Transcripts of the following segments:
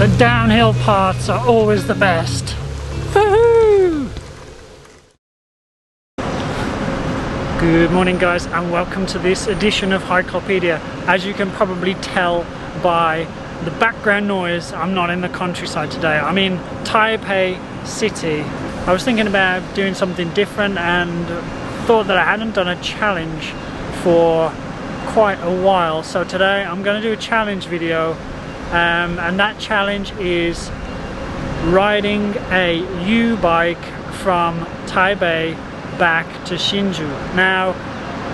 The downhill parts are always the best. Woohoo! Good morning guys, and welcome to this edition of Hikelopedia. As you can probably tell by the background noise, I'm not in the countryside today. I'm in Taipei city. I was thinking about doing something different and thought that I hadn't done a challenge for quite a while. So today I'm going to do a challenge video, and that challenge is riding a U-bike from Taipei back to Hsinchu. Now,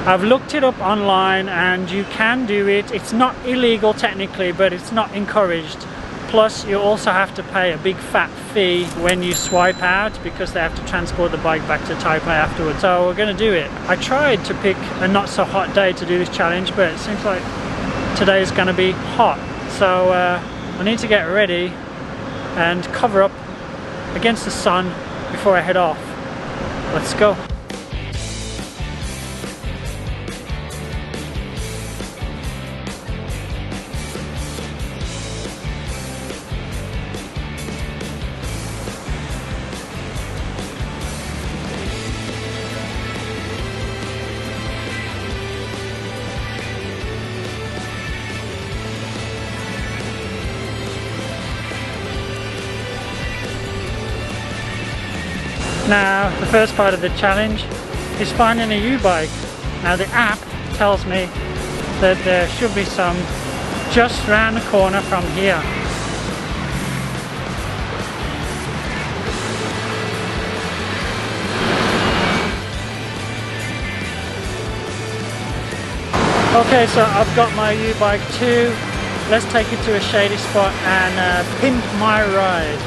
I've looked it up online and you can do it. It's not illegal technically, but it's not encouraged. Plus, you also have to pay a big fat fee when you swipe out because they have to transport the bike back to Taipei afterwards. So we're going to do it. I tried to pick a not so hot day to do this challenge, but it seems like today is going to be hot. So I need to get ready and cover up against the sun before I head off. Let's go. Now, the first part of the challenge is finding a U-bike. Now, the app tells me that there should be some just round the corner from here. Okay, so I've got my U-bike too. Let's take it to a shady spot and pimp my ride.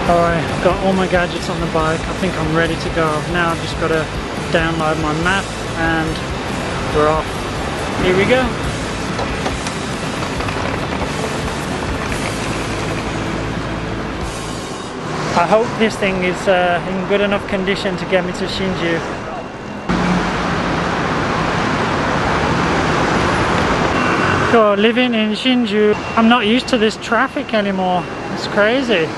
Alright, I've got all my gadgets on the bike. I think I'm ready to go. Now I've just got to download my map and we're off. Here we go. I hope this thing is in good enough condition to get me to Hsinchu. So living in Hsinchu, I'm not used to this traffic anymore. It's crazy.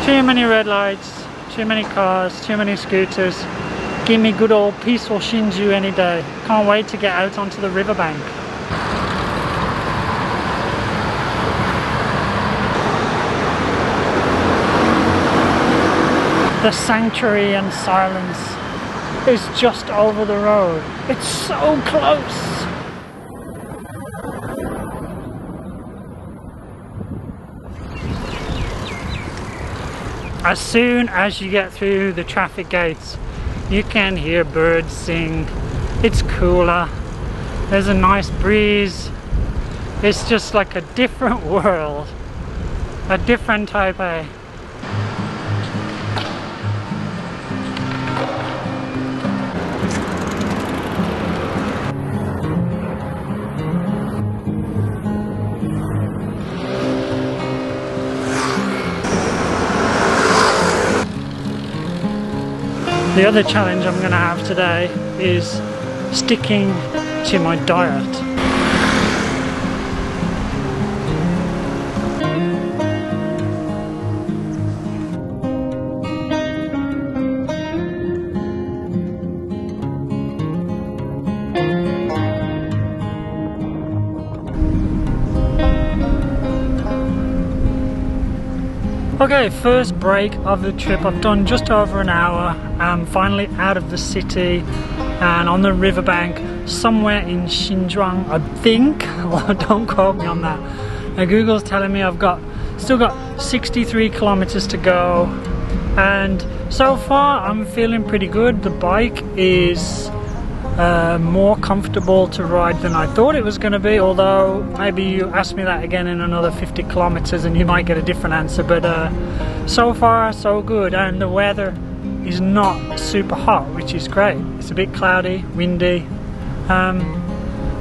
Too many red lights, too many cars, too many scooters. Give me good old peaceful Hsinchu any day. Can't wait to get out onto the riverbank. The sanctuary and silence is just over the road. It's so close. As soon as you get through the traffic gates, you can hear birds sing. It's cooler. There's a nice breeze. It's just like a different world. A different Taipei. The other challenge I'm going to have today is sticking to my diet. Okay, first break of the trip. I've done just over an hour. I'm finally out of the city and on the riverbank somewhere in Hsinchu, I think. Well, don't quote me on that. Now, Google's telling me I've still got 63 kilometers to go, and so far I'm feeling pretty good. The bike is more comfortable to ride than I thought it was going to be, although maybe you ask me that again in another 50 kilometers and you might get a different answer. But so far so good, and the weather is not super hot, which is great. It's a bit cloudy, windy.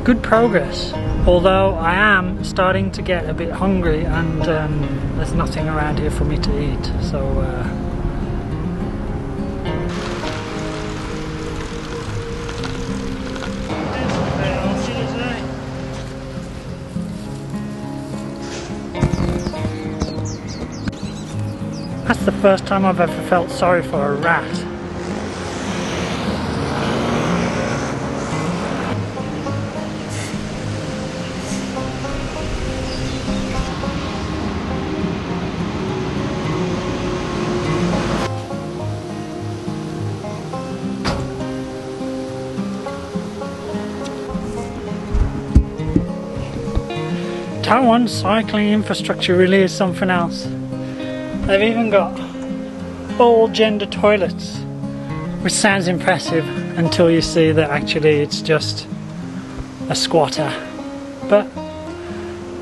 Good progress. Although I am starting to get a bit hungry, and there's nothing around here for me to eat, so that's the first time I've ever felt sorry for a rat. Taiwan's cycling infrastructure really is something else. They've even got all gender toilets, which sounds impressive until you see that actually it's just a squatter. But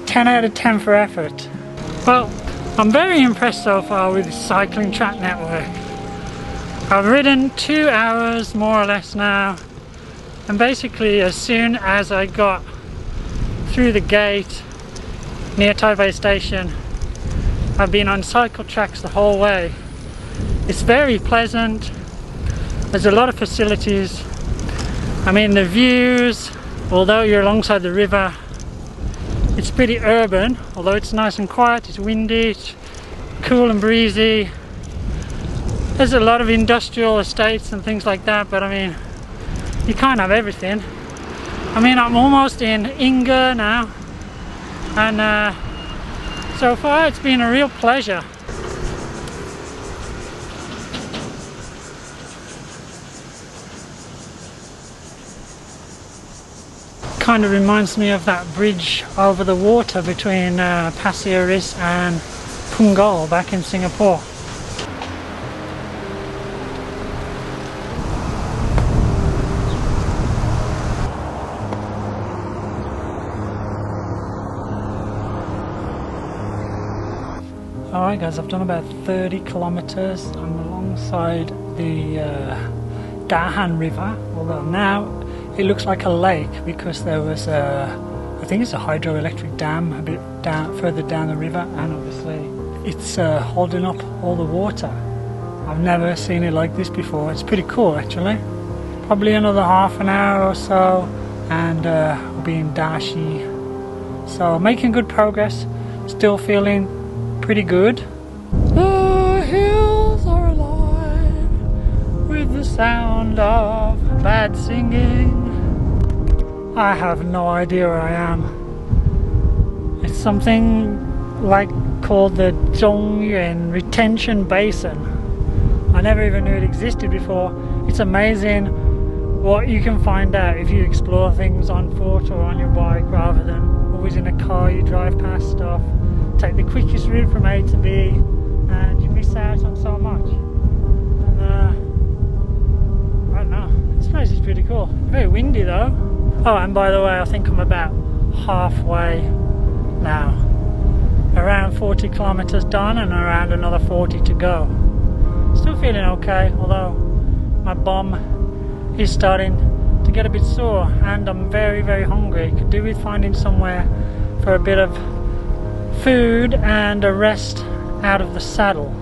10 out of 10 for effort. Well, I'm very impressed so far with the cycling track network. I've ridden 2 hours more or less now, and basically as soon as I got through the gate near Taipei station, I've been on cycle tracks the whole way. It's very pleasant. There's a lot of facilities. I mean, the views, although you're alongside the river, it's pretty urban, although it's nice and quiet, it's windy, it's cool and breezy. There's a lot of industrial estates and things like that, but I mean, you can't have everything. I mean, I'm almost in Inga now, and so far it's been a real pleasure. Kind of reminds me of that bridge over the water between Pasir Ris and Punggol back in Singapore. Alright guys, I've done about 30 kilometers. I'm alongside the Dahan River, although now it looks like a lake because there was I think it's a hydroelectric dam a bit further down the river, and obviously it's holding up all the water. I've never seen it like this before. It's pretty cool actually. Probably another half an hour or so and we'll be in Dashi. So making good progress, still feeling pretty good. The hills are alive with the sound of bad singing. I have no idea where I am. It's something like called the Zhongyuan Retention Basin. I never even knew it existed before. It's amazing what you can find out if you explore things on foot or on your bike rather than always in a car. You drive past stuff, take the quickest route from A to B, and you miss out on so much. And I don't know, this place is pretty cool. Very windy though. Oh, and by the way, I think I'm about halfway now. Around 40 kilometers done and around another 40 to go. Still feeling okay, although my bum is starting to get a bit sore and I'm very, very hungry. Could do with finding somewhere for a bit of food and a rest out of the saddle.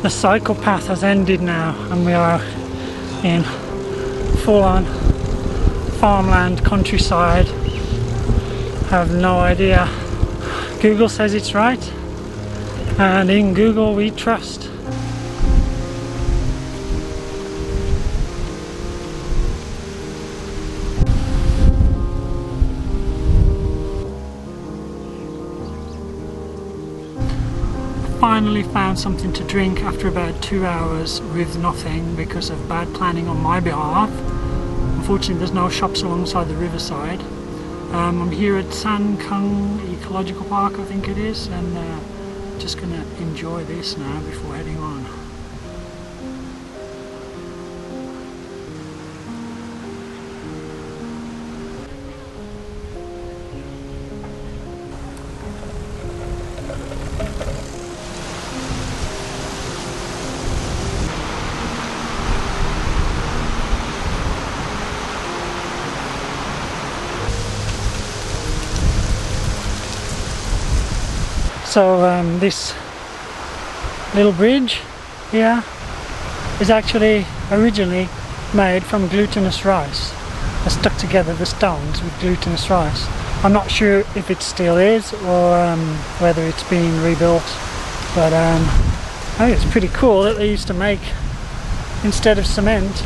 The cycle path has ended now and we are in full-on farmland countryside. I have no idea. Google says it's right, and in Google we trust. Finally found something to drink after about 2 hours with nothing because of bad planning on my behalf. Unfortunately there's no shops alongside the riverside. I'm here at San Kung Ecological Park, I think it is, and just gonna enjoy this now before heading on. So this little bridge here is actually originally made from glutinous rice. I stuck together the stones with glutinous rice. I'm not sure if it still is or whether it's been rebuilt, but I think it's pretty cool that they used to make, instead of cement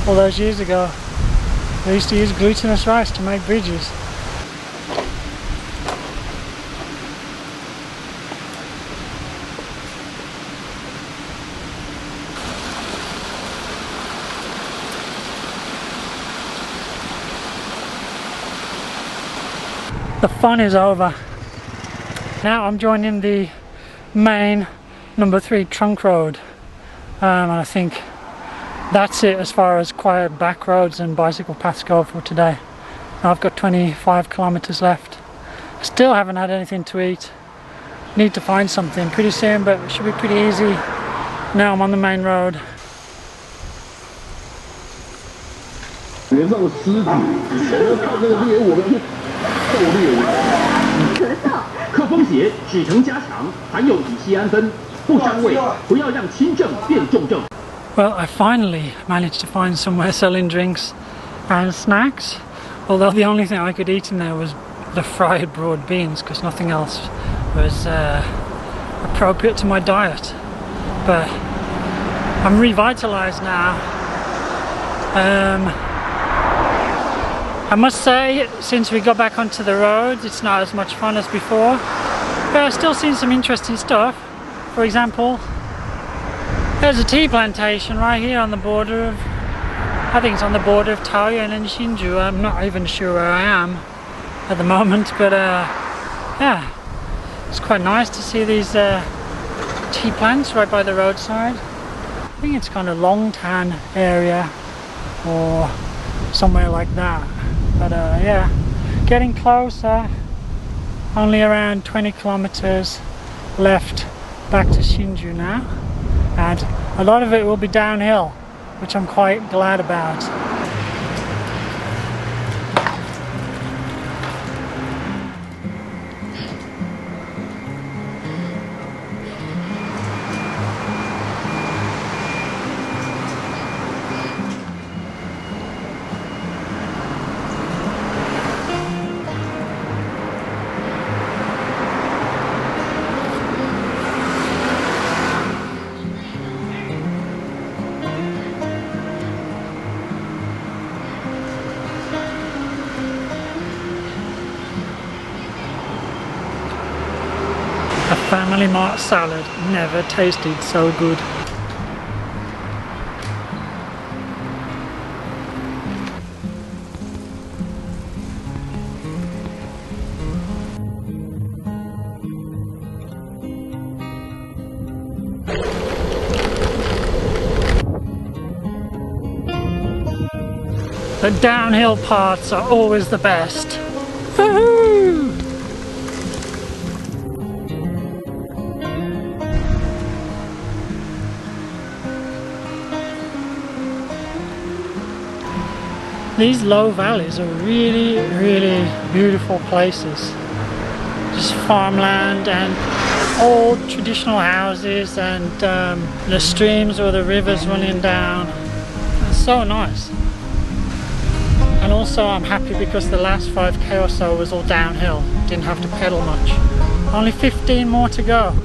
all those years ago, they used to use glutinous rice to make bridges. The fun is over. Now I'm joining the main number 3 trunk road, and I think that's it as far as quiet back roads and bicycle paths go for today. Now I've got 25 kilometers left. Still haven't had anything to eat. Need to find something pretty soon, but it should be pretty easy. Now I'm on the main road. Well, I finally managed to find somewhere selling drinks and snacks, although the only thing I could eat in there was the fried broad beans, because nothing else was appropriate to my diet. But I'm revitalized now. I must say, since we got back onto the roads, it's not as much fun as before, but I've still seen some interesting stuff. For example, there's a tea plantation right here on the border of, I think it's on the border of Taipei and Hsinchu. I'm not even sure where I am at the moment, but yeah, it's quite nice to see these tea plants right by the roadside. I think it's kind of Longtan area or somewhere like that. But yeah, getting closer. Only around 20 kilometers left back to Hsinchu now, and a lot of it will be downhill, which I'm quite glad about. A Family Mart salad never tasted so good. The downhill parts are always the best. Woohoo! These low valleys are really, really beautiful places. Just farmland and old traditional houses and the streams or the rivers running down. It's so nice. And also I'm happy because the last 5k or so was all downhill. Didn't have to pedal much. Only 15 more to go.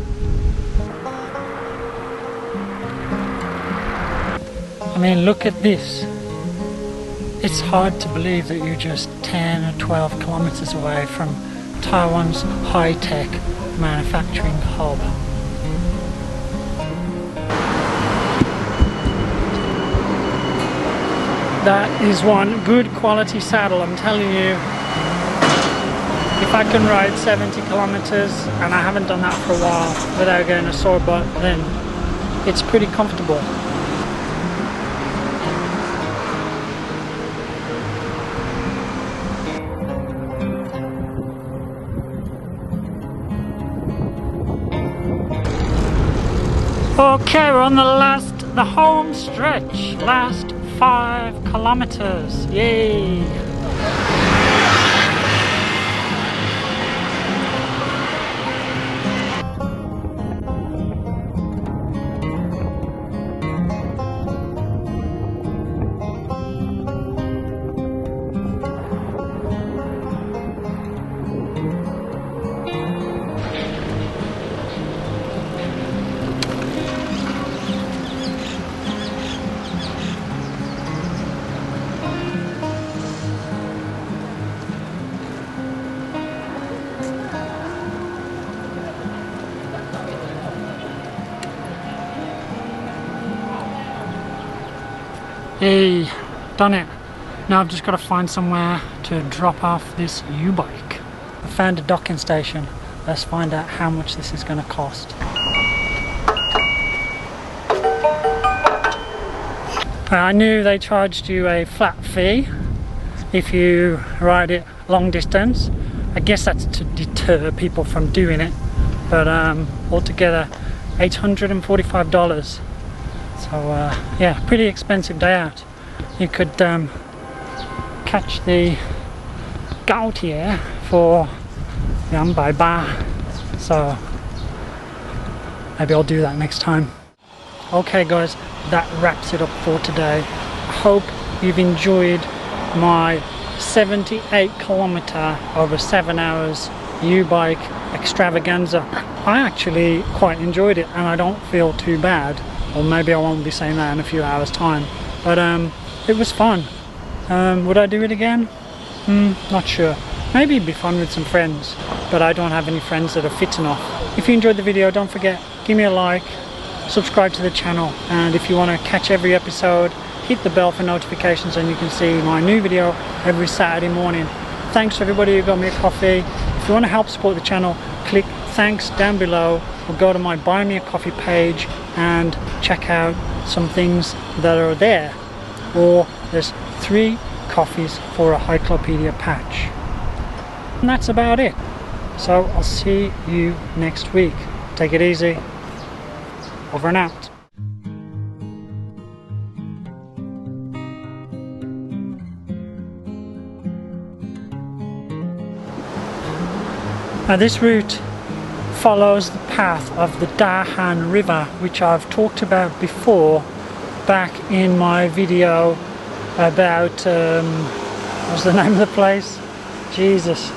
I mean, look at this. It's hard to believe that you're just 10 or 12 kilometers away from Taiwan's high-tech manufacturing hub. That is one good quality saddle, I'm telling you. If I can ride 70 kilometers, and I haven't done that for a while without getting a sore butt, then it's pretty comfortable. Okay, we're on the home stretch, last 5 kilometers, yay! Hey, done it. Now I've just got to find somewhere to drop off this U-bike. I found a docking station. Let's find out how much this is going to cost. I knew they charged you a flat fee if you ride it long distance. I guess that's to deter people from doing it, but altogether $845. So yeah, pretty expensive day out. You could catch the Gautier for 200 baht, so maybe I'll do that next time. Okay guys, that wraps it up for today. I hope you've enjoyed my 78 kilometer over 7 hours U-bike extravaganza. I actually quite enjoyed it and I don't feel too bad. Or maybe I won't be saying that in a few hours time, but it was fun. Would I do it again? Not sure. Maybe it'd be fun with some friends, but I don't have any friends that are fit enough. If you enjoyed the video, don't forget, give me a like, subscribe to the channel, and if you want to catch every episode, hit the bell for notifications and you can see my new video every Saturday morning. Thanks to everybody who got me a coffee. If you want to help support the channel, click thanks down below or go to my buy me a coffee page and check out some things that are there. Or there's 3 coffees for a Hikelopedia patch. And that's about it. So I'll see you next week. Take it easy. Over and out. Now this route follows the path of the Dahan River, which I've talked about before back in my video about what's the name of the place? Jesus,